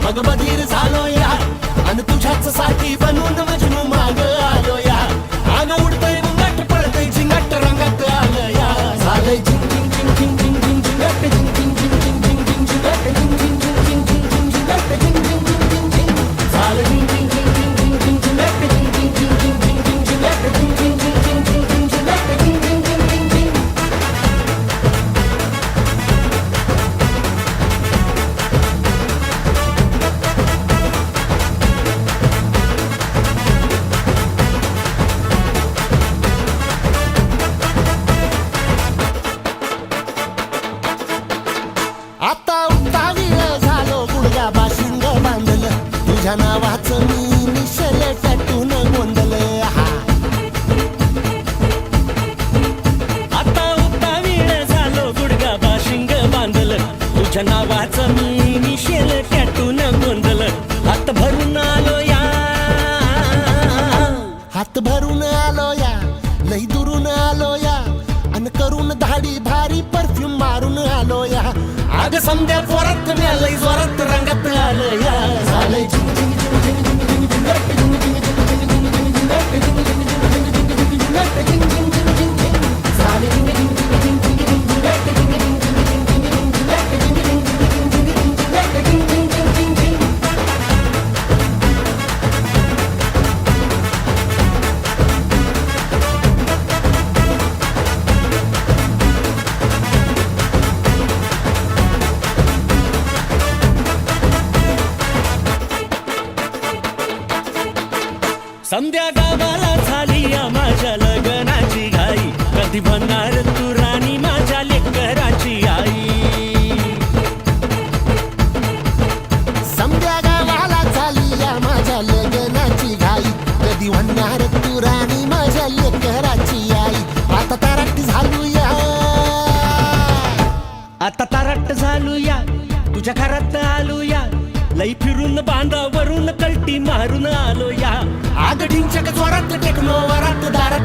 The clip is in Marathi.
मग बधीर झालो या आणि तुझ्याच साठी बनून मजनू माग आलो या आग उडतय मुंगाट पळतय झिंगाट रंगात आलं या झालंय झिंग झिंग झिंग झिंग झिंग झिंग झिंगाट झिंग झिंग झिंग झिंग झिंग झिंग झिंगाट झिंग झिंग झिंग झिंग झिंग झिंग झिंगाट झिंग झिंग झिंग झिंग झिंग झालं झिंग झिंग झिंग झिंग झिंग झिंग झिंगाट झिंग झिंग झिंग झिंग झिंग झिंग झिंगाट झिंग झिंग झिंग झिंग झिंग झिंग झिंगाट झिंग झिंग झिंग झिंग झिंग आता उतावीळ झालो गुडघा बाशिंग बांधलं तुझ्या नावाचं मी निशल टॅटून गोंधलं आता उतावीळ झालो गुडगा बाशिंग बांधलं तुझ्या नावाचं मी निशेल टॅटून गोंधलं हात भरून आलो या हात भरून आलो या लई दुरून आलो या अन करून धाडी भारी परफ्यूम मारून आलो या आग समद्या जोरात लई जोरात रंगात आलं या झालंय झिंग झिंग झिंग झिंग झिंग झिंग झिंगाट झिंग झिंग झिंग झिंग झिंग झिंगाट झिंग झिंग झिंग झिंग झिंग झिंगाट झिंग झिंग झिंग झिंग झिंग झालंय झिंग झिंग झिंग झिंग झिंग झिंग झिंगाट झिंग झिंग झिंग झिंग झिंग झिंग झिंगाट झिंग झिंग झिंग झिंग झिंग झिंगाट झिंग झिंग झिंग झिंग झिंग संध्या गावाला झाली या माझ्या लग्नाची घाई कधी बनणार तू राणी माझ्या लेकराची आई समद्या गावाला झाली या माझ्या लग्नाची घाई कधी म्हणणार तू राणी माझ्या लेकराची आई आता ताराटी झालू या आता तारट झालो या तुझ्या घरात आलो या लई फिरून बांधावरून कलटी मारून आलो या आग ढिंचक जोरात टेकलो वरात दारात